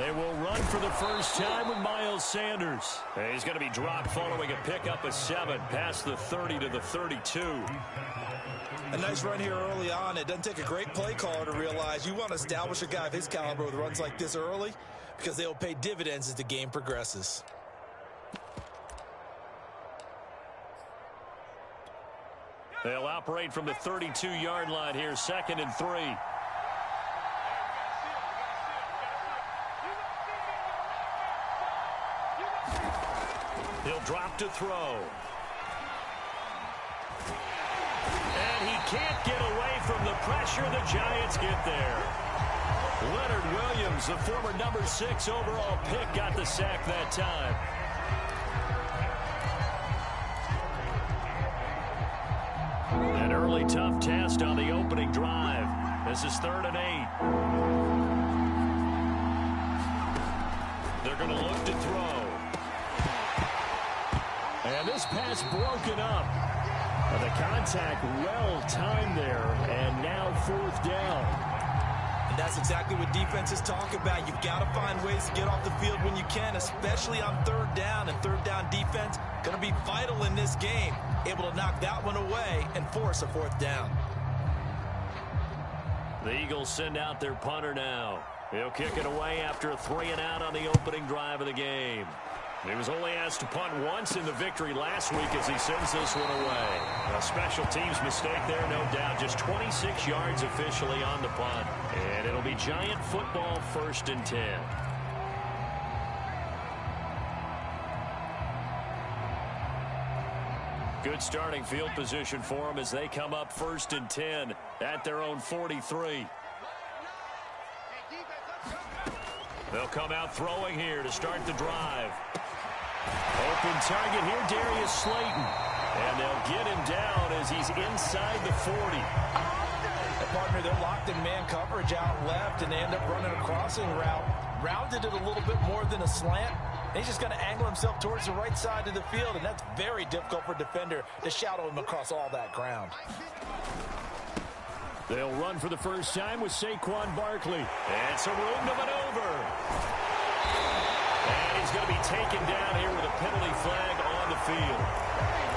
They will run for the first time with Miles Sanders. He's going to be dropped following a pickup of 7 past the 30 to the 32. A nice run here early on. It doesn't take a great play caller to realize you want to establish a guy of his caliber with runs like this early because they'll pay dividends as the game progresses. They'll operate from the 32-yard line here, 2nd and 3. He'll drop to throw. And he can't get away from the pressure. The Giants get there. Leonard Williams, the former number 6 overall pick, got the sack that time. An early tough test on the opening drive. This is 3rd and 8. They're going to look to throw. And this pass broken up. The contact well timed there, and now 4th down. And that's exactly what defenses talk about. You've got to find ways to get off the field when you can, especially on 3rd down. And 3rd down defense going to be vital in this game. Able to knock that one away and force a 4th down. The Eagles send out their punter now. He'll kick it away after a 3-and-out on the opening drive of the game. He was only asked to punt once in the victory last week as he sends this one away. A special teams mistake there, no doubt. Just 26 yards officially on the punt. And it'll be Giant football, 1st and 10. Good starting field position for them as they come up 1st and 10 at their own 43. They'll come out throwing here to start the drive. Open target here, Darius Slayton. And they'll get him down as he's inside the 40. Partner, they're locked in man coverage out left, and they end up running a crossing route. Rounded it a little bit more than a slant. He's just going to angle himself towards the right side of the field, and that's very difficult for a defender to shadow him across all that ground. They'll run for the first time with Saquon Barkley. And some room to maneuver. And he's going to be taken down here with a penalty flag on the field.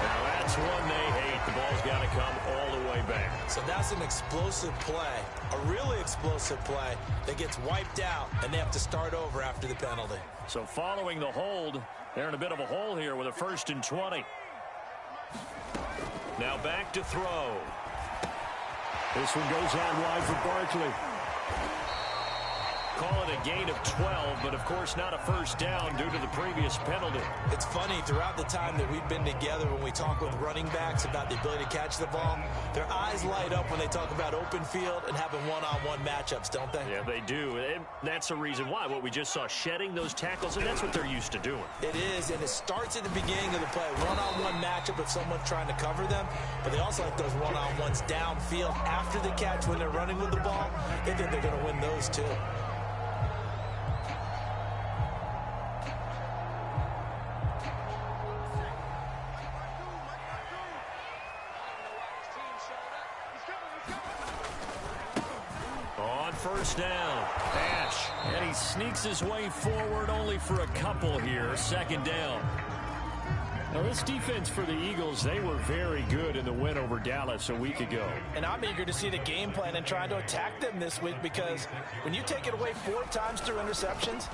Now that's one they hate. The ball's got to come all the way back. So that's an explosive play, a really explosive play that gets wiped out, and they have to start over after the penalty. So following the hold, they're in a bit of a hole here with a 1st and 20. Now back to throw. This one goes out wide for Barkley. Call it a gain of 12, but of course not a first down due to the previous penalty. It's funny, throughout the time that we've been together, when we talk with running backs about the ability to catch the ball, their eyes light up when they talk about open field and having one-on-one matchups, don't they? Yeah, they do. And that's the reason why. What we just saw, shedding those tackles, and that's what they're used to doing. It is, and it starts at the beginning of the play. One-on-one matchup if someone's trying to cover them, but they also like those one-on-ones downfield after the catch when they're running with the ball. They think they're going to win those too. First down. Ash. And he sneaks his way forward only for a couple here. 2nd down. Now, this defense for the Eagles, they were very good in the win over Dallas a week ago. And I'm eager to see the game plan and trying to attack them this week, because when you take it away 4 times through interceptions,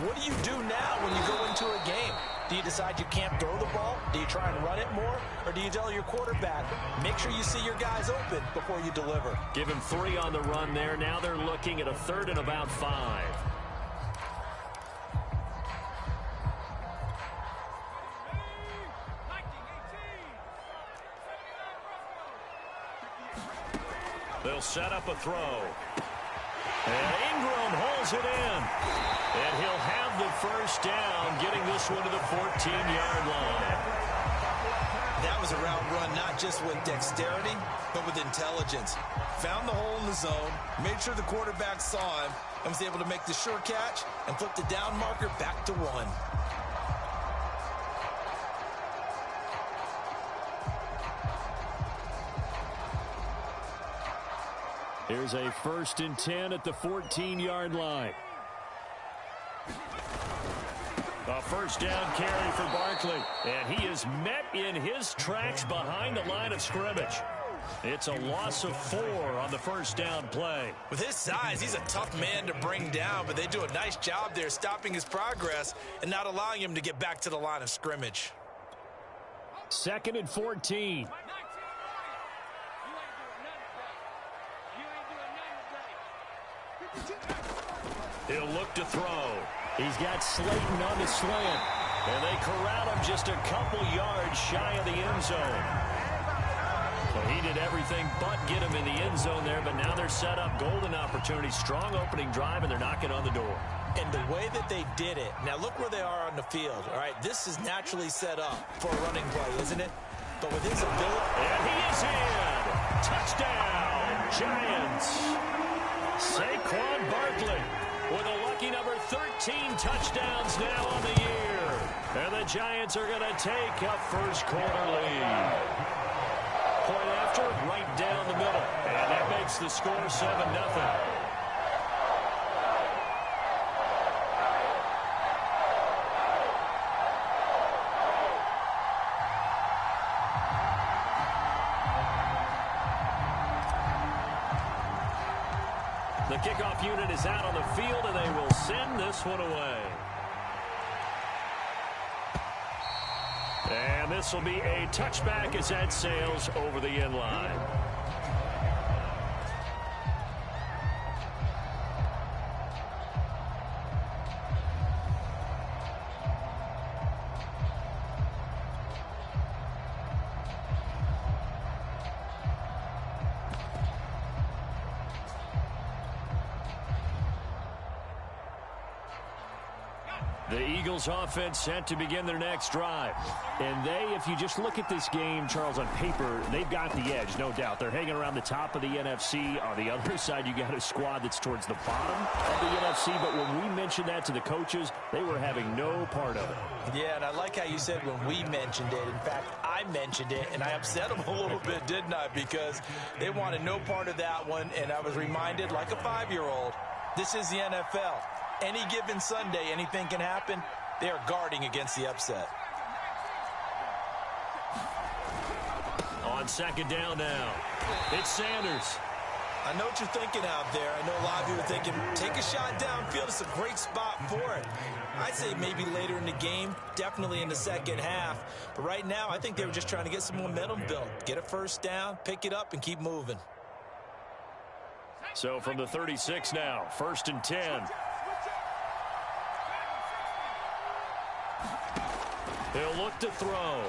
what do you do now when you go into a game? Do you decide you can't throw the ball? Do you try and run it more? Or do you tell your quarterback, make sure you see your guys open before you deliver? Give him 3 on the run there. Now they're looking at a 3rd and about 5. They'll set up a throw. And Ingram holds it in. And he'll have the first down, getting this one to the 14-yard line. That was a route run not just with dexterity, but with intelligence. Found the hole in the zone, made sure the quarterback saw him, and was able to make the sure catch and flip the down marker back to 1. Here's a 1st and 10 at the 14-yard line. A first down carry for Barkley. And he is met in his tracks behind the line of scrimmage. It's a loss of 4 on the first down play. With his size, he's a tough man to bring down, but they do a nice job there stopping his progress and not allowing him to get back to the line of scrimmage. 2nd and 14. He'll look to throw. He's got Slayton on the slant. And they corral him just a couple yards shy of the end zone. Well, he did everything but get him in the end zone there, but now they're set up. Golden opportunity, strong opening drive, and they're knocking on the door. And the way that they did it, now look where they are on the field, all right? This is naturally set up for a running play, isn't it? But with his ability... And he is in! Touchdown, Giants! Saquon Barkley with a lucky number 13 touchdowns now on the year. And the Giants are going to take a first quarter lead. Point after, right down the middle. And that makes the score 7-0. The kickoff unit is out on the field, and they will send this one away. And this will be a touchback as that sails over the end line. The Eagles offense set to begin their next drive. And they, if you just look at this game, Charles, on paper, they've got the edge, no doubt. They're hanging around the top of the NFC. On the other side, you got a squad that's towards the bottom of the NFC. But when we mentioned that to the coaches, they were having no part of it. Yeah, and I like how you said when we mentioned it. In fact, I mentioned it, and I upset them a little bit, didn't I? Because they wanted no part of that one, and I was reminded, like a 5-year-old, this is the NFL. Any given Sunday, anything can happen. They are guarding against the upset. On second down now, it's Sanders. I know what you're thinking out there. I know a lot of you are thinking, take a shot downfield. It's a great spot for it. I'd say maybe later in the game, definitely in the second half. But right now, I think they were just trying to get some momentum built. Get a first down, pick it up, and keep moving. So from the 36 now, 1st and 10. He'll look to throw.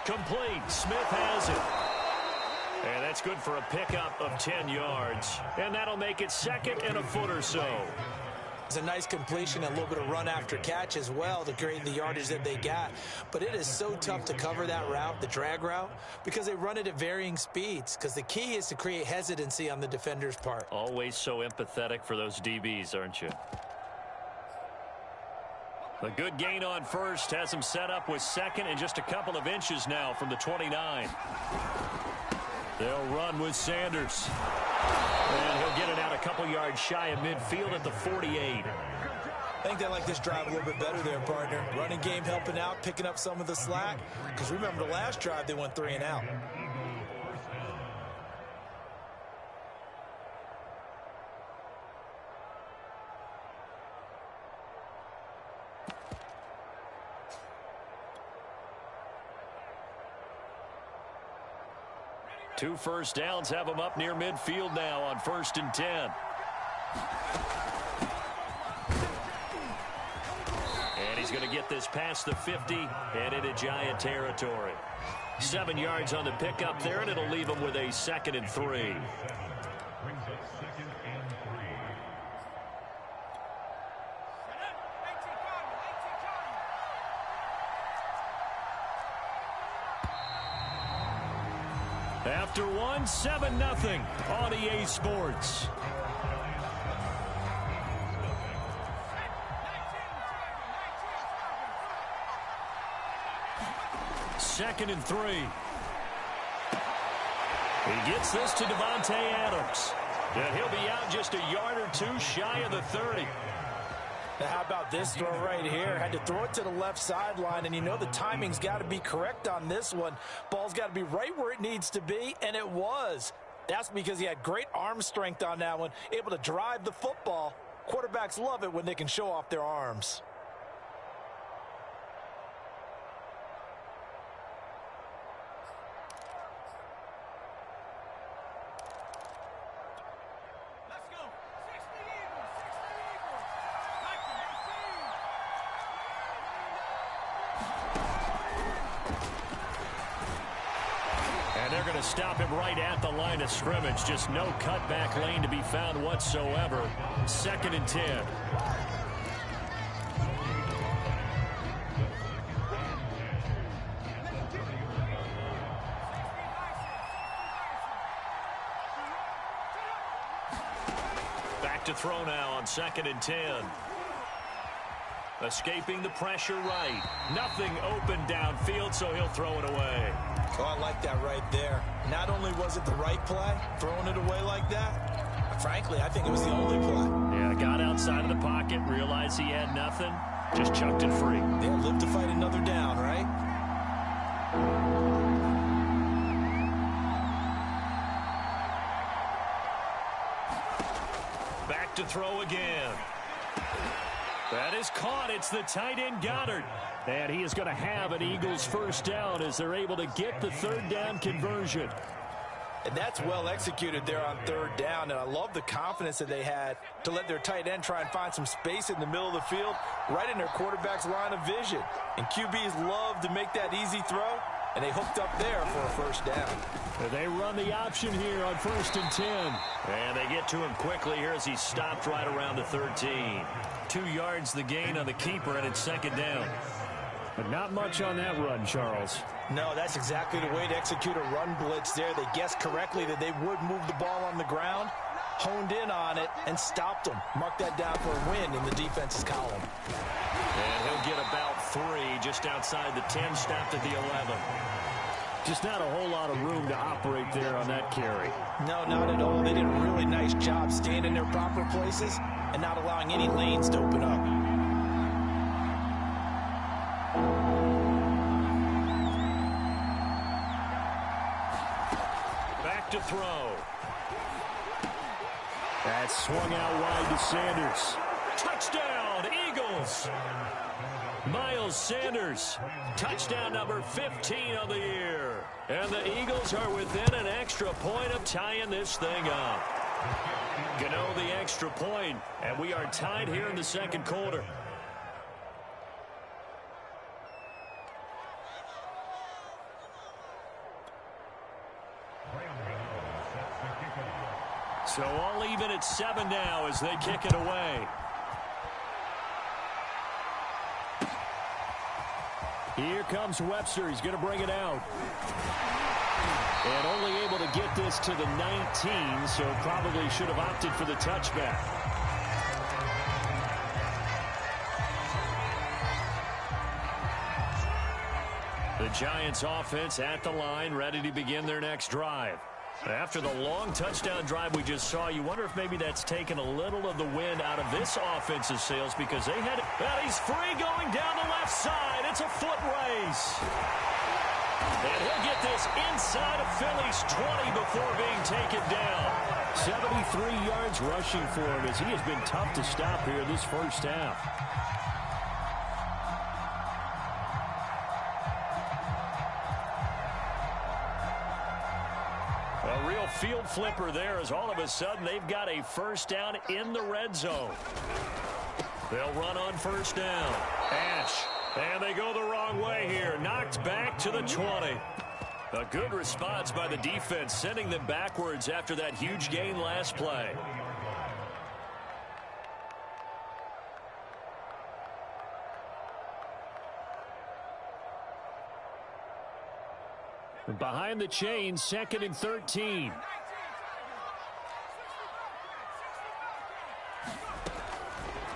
Complete. Smith has it. And that's good for a pickup of 10 yards. And that'll make it 2nd and a foot or so. It's a nice completion, a little bit of run after catch as well to create the yardage that they got. But it is so tough to cover that route, the drag route, because they run it at varying speeds. Because the key is to create hesitancy on the defender's part. Always so empathetic for those DBs, aren't you? A good gain on first has him set up with 2nd and just a couple of inches now from the 29. They'll run with Sanders. And he'll get it out a couple yards shy of midfield at the 48. I think they like this drive a little bit better there, partner. Running game helping out, picking up some of the slack. Because remember the last drive, they went 3 and out. Two first downs have him up near midfield now on 1st and 10. And he's going to get this past the 50 and into Giant territory. 7 yards on the pickup there, and it'll leave him with a 2nd and 3. After one, 7-0 on EA Sports. Second and 3. He gets this to Devontae Adams. And he'll be out just a yard or two shy of the 30. Now, how about this throw right here? Had to throw it to the left sideline, and you know the timing's got to be correct on this one. Ball's got to be right where it needs to be, and it was. That's because he had great arm strength on that one, able to drive the football. Quarterbacks love it when they can show off their arms. And they're going to stop him right at the line of scrimmage. Just no cutback lane to be found whatsoever. 2nd and 10. Back to throw now on 2nd and 10. Escaping the pressure right. Nothing open downfield, so he'll throw it away. Oh, I like that right there. Not only was it the right play, throwing it away like that, frankly, I think it was the only play. Yeah, got outside of the pocket, realized he had nothing, just chucked it free. They'll live to fight another down, right? Back to throw again. That is caught. It's the tight end Goddard. And he is going to have an Eagles first down as they're able to get the 3rd down conversion. And that's well executed there on 3rd down. And I love the confidence that they had to let their tight end try and find some space in the middle of the field, right in their quarterback's line of vision. And QBs love to make that easy throw, and they hooked up there for a first down. They run the option here on 1st and 10. And they get to him quickly here as he stopped right around the 13. 2 yards the gain on the keeper, and it's 2nd down. But not much on that run, Charles. No, that's exactly the way to execute a run blitz there. They guessed correctly that they would move the ball on the ground, honed in on it, and stopped them. Mark that down for a win in the defense's column. And he'll get about 3 just outside the 10, stopped at the 11. Just not a whole lot of room to operate there on that carry. No, not at all. They did a really nice job staying in their proper places and not allowing any lanes to open up. Back to throw. That's swung out wide to Sanders. Touchdown, Eagles! Miles Sanders, touchdown number 15 on the year. And the Eagles are within an extra point of tying this thing up. Gano the extra point, and we are tied here in the 2nd quarter. So all even at 7 now as they kick it away. Here comes Webster. He's going to bring it out. And only able to get this to the 19, so probably should have opted for the touchback. The Giants offense at the line, ready to begin their next drive. After the long touchdown drive we just saw, you wonder if maybe that's taken a little of the wind out of this offense's sails because they had it. Well, he's free going down the left side. It's a foot race. And he'll get this inside of Philly's 20 before being taken down. 73 yards rushing for him as he has been tough to stop here this first half. A real field flipper there as all of a sudden they've got a first down in the red zone. They'll run on first down. Ash. And they go the wrong way here. Knocked back to the 20. A good response by the defense, sending them backwards after that huge gain last play. Behind the chain, 2nd and 13.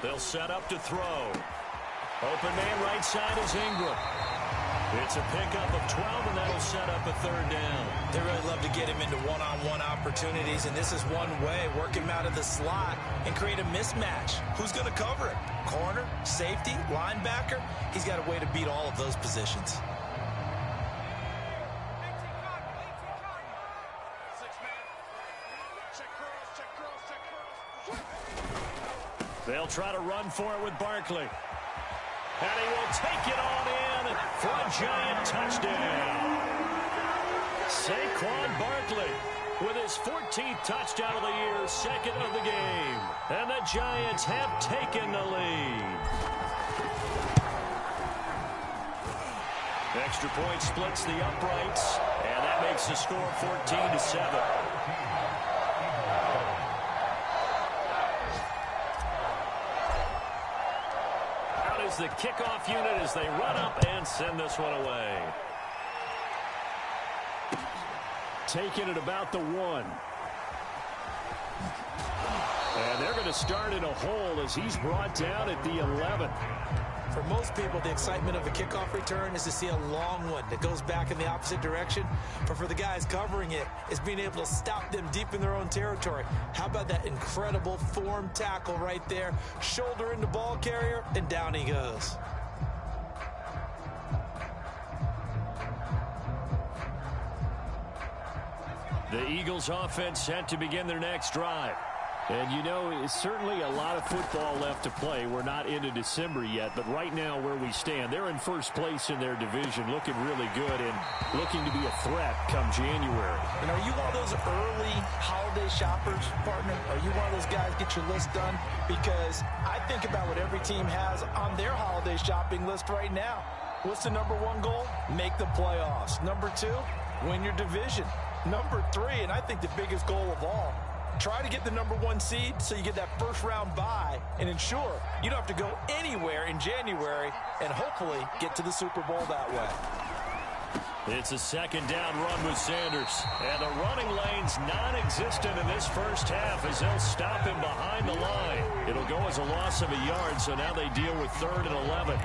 They'll set up to throw. Open man right side is Ingram. It's a pickup of 12, and that'll set up a third down. They really love to get him into one-on-one opportunities, and this is one way. Work him out of the slot and create a mismatch. Who's going to cover him? Corner, safety, linebacker? He's got a way to beat all of those positions. They'll try to run for it with Barkley. And he will take it on in for a Giant touchdown. Saquon Barkley with his 14th touchdown of the year, second of the game. And the Giants have taken the lead. Extra point splits the uprights, and that makes the score 14-7. The kickoff unit as they run up and send this one away. Taking it about the 1. And they're going to start in a hole as he's brought down at the 11. For most people, the excitement of a kickoff return is to see a long one that goes back in the opposite direction. But for the guys covering it, it's being able to stop them deep in their own territory. How about that incredible form tackle right there? Shoulder in the ball carrier, and down he goes. The Eagles offense set to begin their next drive. And, you know, it's certainly a lot of football left to play. We're not into December yet, but right now where we stand, they're in first place in their division, looking really good and looking to be a threat come January. And are you one of those early holiday shoppers, partner? Are you one of those guys get your list done? Because I think about what every team has on their holiday shopping list right now. What's the number 1 goal? Make the playoffs. Number 2, win your division. Number 3, and I think the biggest goal of all, try to get the number 1 seed so you get that first round bye and ensure you don't have to go anywhere in January and hopefully get to the Super Bowl that way. It's a second down run with Sanders. And the running lane's non-existent in this first half as they'll stop him behind the line. It'll go as a loss of a yard, so now they deal with 3rd and 11.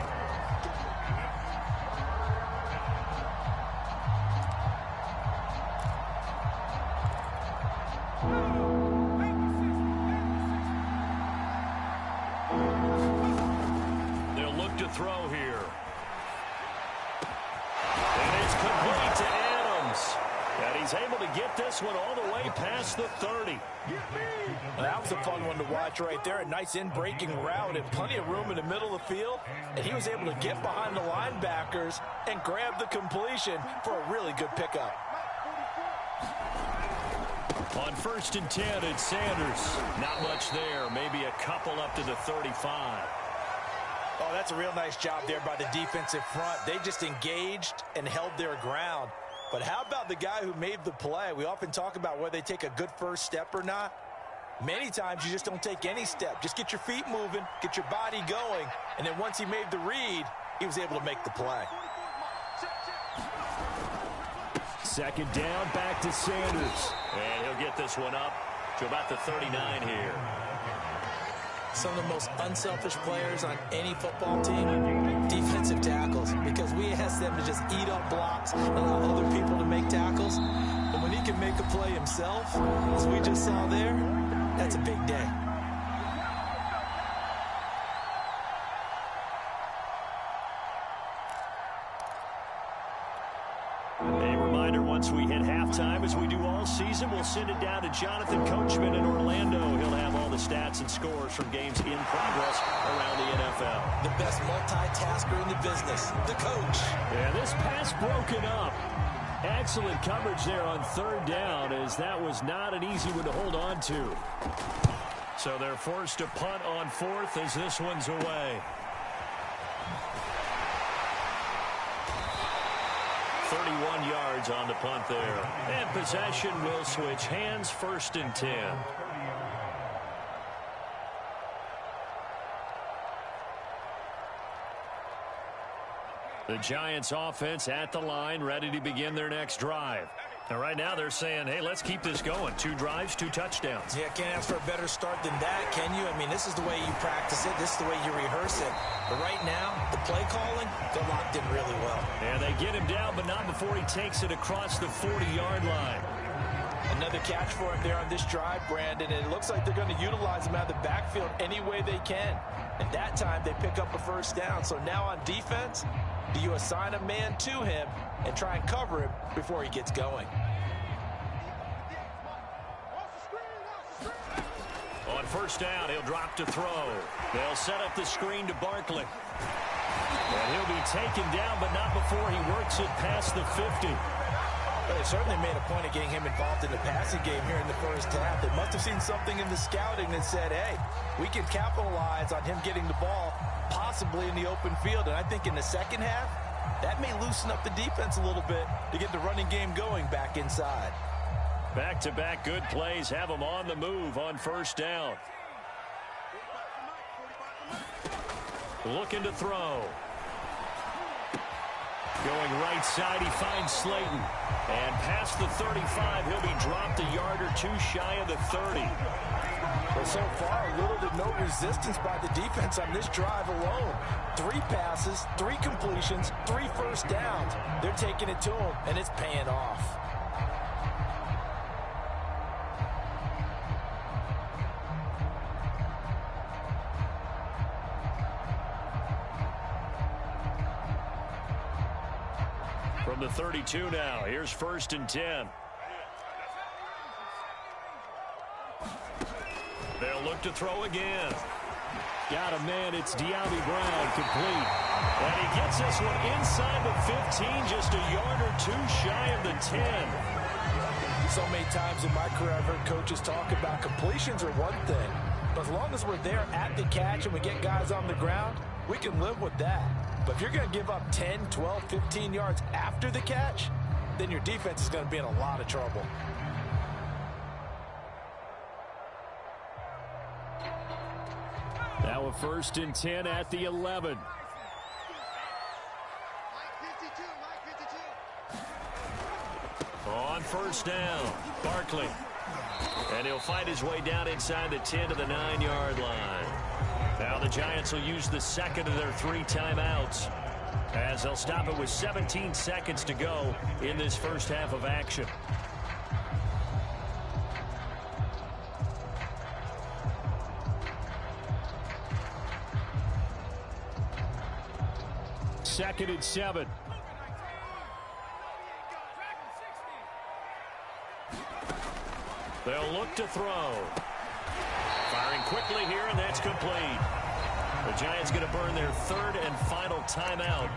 Throw here. And it's complete to Adams. And he's able to get this one all the way past the 30. That was a fun one to watch right there. A nice in-breaking route and plenty of room in the middle of the field. And he was able to get behind the linebackers and grab the completion for a really good pickup. On 1st and 10, it's Sanders. Not much there. Maybe a couple up to the 35. Oh, that's a real nice job there by the defensive front. They just engaged and held their ground. But how about the guy who made the play? We often talk about whether they take a good first step or not. Many times you just don't take any step. Just get your feet moving, get your body going, and then once he made the read, he was able to make the play. Second down, back to Sanders. And he'll get this one up to about the 39 here. Some of the most unselfish players on any football team, defensive tackles, because we ask them to just eat up blocks and allow other people to make tackles. But when he can make a play himself, as we just saw there, that's a big day. Once we hit halftime, as we do all season, we'll send it down to Jonathan Coachman in Orlando. He'll have all the stats and scores from games in progress around the NFL. The best multitasker in the business, the coach. And this pass broken up. Excellent coverage there on 3rd down, as that was not an easy one to hold on to. So they're forced to punt on 4th as this one's away. 31 yards on the punt there. And possession will switch hands, 1st and 10. The Giants offense at the line, ready to begin their next drive. And right now they're saying, hey, let's keep this going. 2 drives, 2 touchdowns. Yeah, can't ask for a better start than that, can you? I mean, this is the way you practice it. This is the way you rehearse it. But right now, the play calling, they're locked in really well. And they get him down, but not before he takes it across the 40-yard line. Another catch for him there on this drive, Brandon. And it looks like they're going to utilize him out of the backfield any way they can. And that time, they pick up a first down. So now on defense, do you assign a man to him and try and cover him before he gets going? On first down, he'll drop to throw. They'll set up the screen to Barkley. And he'll be taken down, but not before he works it past the 50. But they certainly made a point of getting him involved in the passing game here in the first half. They must have seen something in the scouting that said, hey, we can capitalize on him getting the ball possibly in the open field. And I think in the second half, that may loosen up the defense a little bit to get the running game going back inside. Back-to-back good plays have him on the move on first down. Looking to throw. Going right side, he finds Slayton. And past the 35, he'll be dropped a yard or 2 shy of the 30. Well, so far, little to no resistance by the defense on this drive alone. 3 passes, 3 completions, 3 first downs. They're taking it to him, and it's paying off. From the 32 now, here's 1st and 10. They'll look to throw again. Got a man, it's De'Ami Brown, complete. And he gets this one inside the 15, just a yard or 2 shy of the 10. So many times in my career, I've heard coaches talk about completions are one thing. But as long as we're there at the catch and we get guys on the ground, we can live with that. But if you're going to give up 10, 12, 15 yards after the catch, then your defense is going to be in a lot of trouble. Now a 1st and 10 at the 11. On first down, Barkley. And he'll find his way down inside the 10 to the 9-yard line. Now the Giants will use the second of their 3 timeouts, as they'll stop it with 17 seconds to go in this first half of action. Second and 7. They'll look to throw. Firing quickly here, and that's complete. The Giants going to burn their 3rd and final timeout,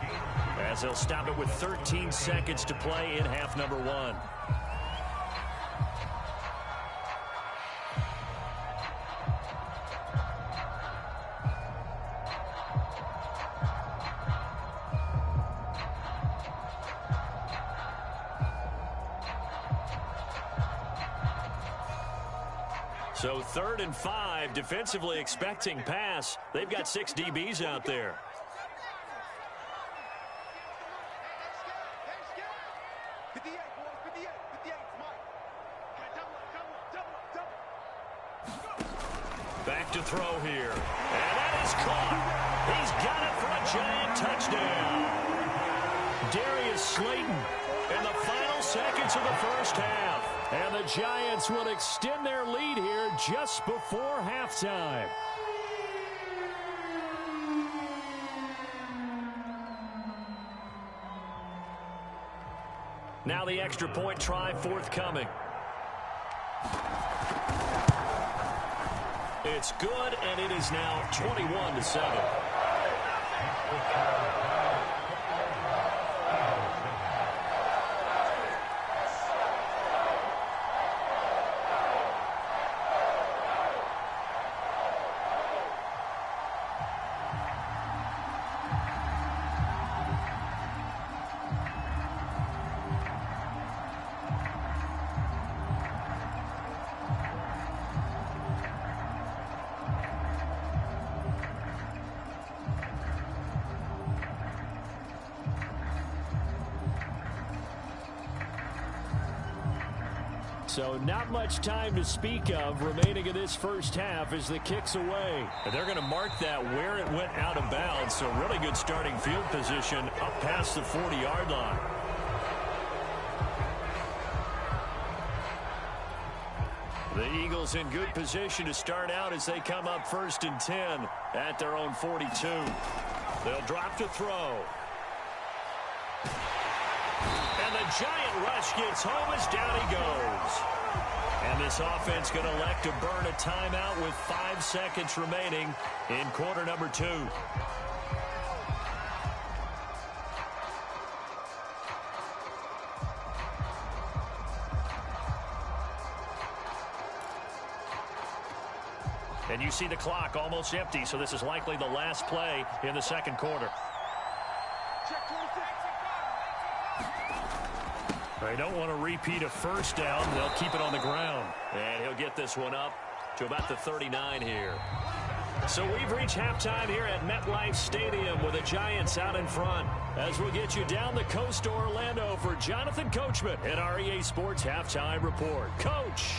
as they'll stop it with 13 seconds to play in half number 1. So 3rd and 5, defensively expecting pass. They've got 6 DBs out there. Back to throw here. And that is caught. He's got it for a Giant touchdown. Darius Slayton in the final seconds of the first half. And the Giants will extend their lead here just before halftime. Now the extra point try forthcoming. It's good, and it is now 21-7. So not much time to speak of remaining in this first half as the kick's away. And they're going to mark that where it went out of bounds. So really good starting field position up past the 40-yard line. The Eagles in good position to start out as they come up 1st and 10 at their own 42. They'll drop to throw. And the giant rush gets home as down he goes. And this offense going to elect to burn a timeout with 5 seconds remaining in quarter number 2. And you see the clock almost empty, so this is likely the last play in the second quarter. They don't want to repeat a first down. They'll keep it on the ground. And he'll get this one up to about the 39 here. So we've reached halftime here at MetLife Stadium with the Giants out in front. As we'll get you down the coast to Orlando for Jonathan Coachman at our EA Sports Halftime Report. Coach.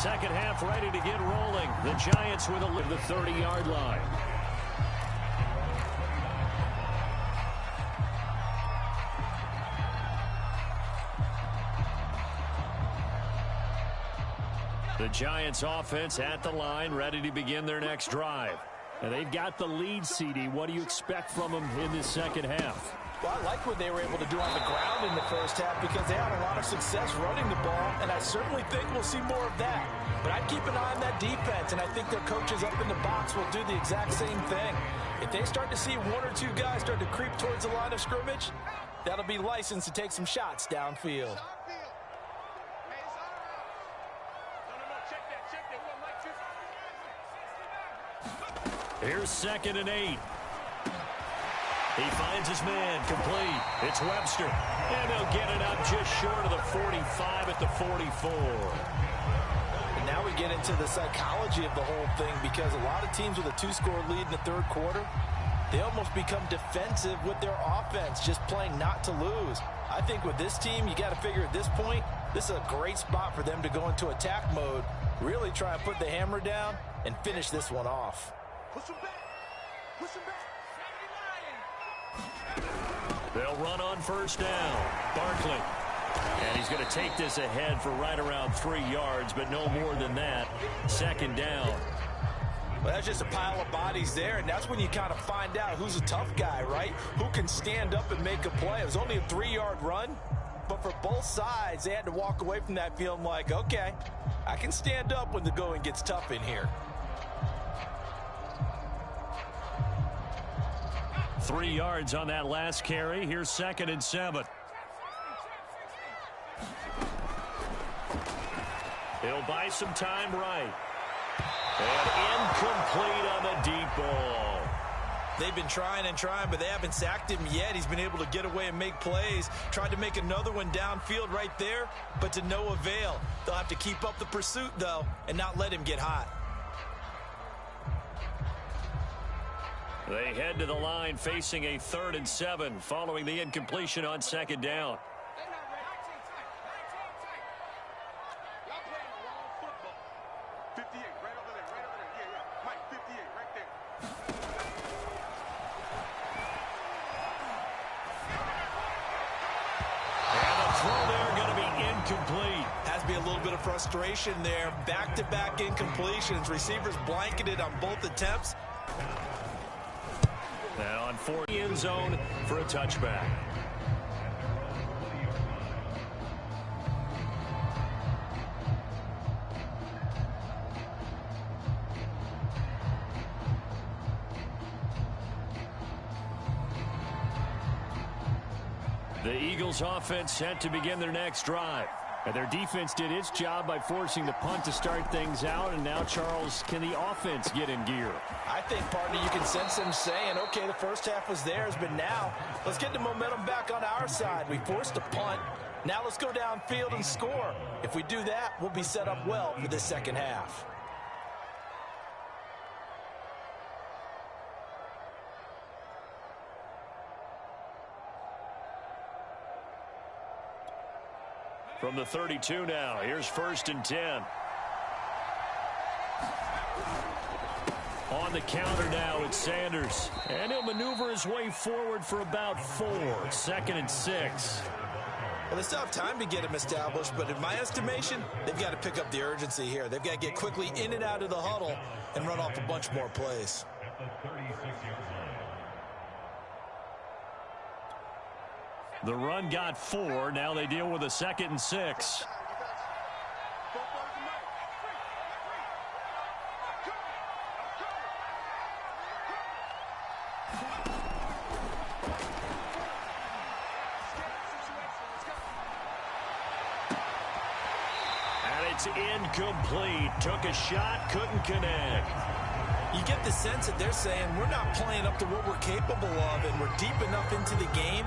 Second half ready to get rolling. The Giants with the 30-yard line. The Giants offense at the line, ready to begin their next drive. And they've got the lead, CD. What do you expect from them in this second half? Well, I like what they were able to do on the ground in the first half because they had a lot of success running the ball, and I certainly think we'll see more of that. But I'd keep an eye on that defense, and I think their coaches up in the box will do the exact same thing. If they start to see 1 or 2 guys start to creep towards the line of scrimmage, that'll be licensed to take some shots downfield. Here's 2nd and 8. He finds his man, complete. It's Webster. And they'll get it up just short of the 45 at the 44. And now we get into the psychology of the whole thing because a lot of teams with a 2-score lead in the third quarter, they almost become defensive with their offense, just playing not to lose. I think with this team, you got to figure at this point, this is a great spot for them to go into attack mode, really try and put the hammer down and finish this one off. Push him back. Push him back. They'll run on first down. Barkley. And he's going to take this ahead for right around 3 yards, but no more than that. 2nd down. Well, that's just a pile of bodies there, and that's when you kind of find out who's a tough guy, right? Who can stand up and make a play. It was only a 3-yard run, but for both sides, they had to walk away from that feeling like, okay, I can stand up when the going gets tough in here. 3 yards on that last carry. Here's 2nd and 7. He'll buy some time right. And incomplete on the deep ball. They've been trying and trying, but they haven't sacked him yet. He's been able to get away and make plays. Tried to make another one downfield right there, but to no avail. They'll have to keep up the pursuit, though, and not let him get hot. They head to the line facing a 3rd and 7 following the incompletion on 2nd down. Has to be a little bit of frustration there. Back-to-back incompletions. Receivers blanketed on both attempts. Now on 40 end zone for a touchback. The Eagles offense set to begin their next drive. And their defense did its job by forcing the punt to start things out. And now, Charles, can the offense get in gear? I think, partner, you can sense them saying, okay, the first half was theirs, but now let's get the momentum back on our side. We forced a punt. Now let's go downfield and score. If we do that, we'll be set up well for this second half. From the 32 now, here's 1st and 10. On the counter now, it's Sanders. And he'll maneuver his way forward for about 4. 2nd and 6. Well, they still have time to get him established, but in my estimation, they've got to pick up the urgency here. They've got to get quickly in and out of the huddle and run off a bunch more plays. The run got 4. Now they deal with a 2nd and 6. It's incomplete. Took a shot, couldn't connect. You get the sense that they're saying we're not playing up to what we're capable of, and we're deep enough into the game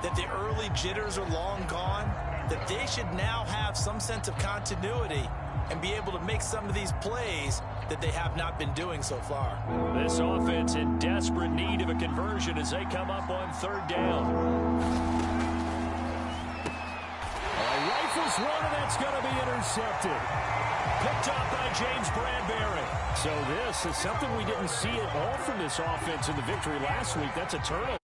that the early jitters are long gone, that they should now have some sense of continuity and be able to make some of these plays that they have not been doing so far. This offense in desperate need of a conversion as they come up on 3rd down. Rifles one, and that's going to be intercepted. Picked up by James Bradbury. So this is something we didn't see at all from this offense in the victory last week. That's a turnover.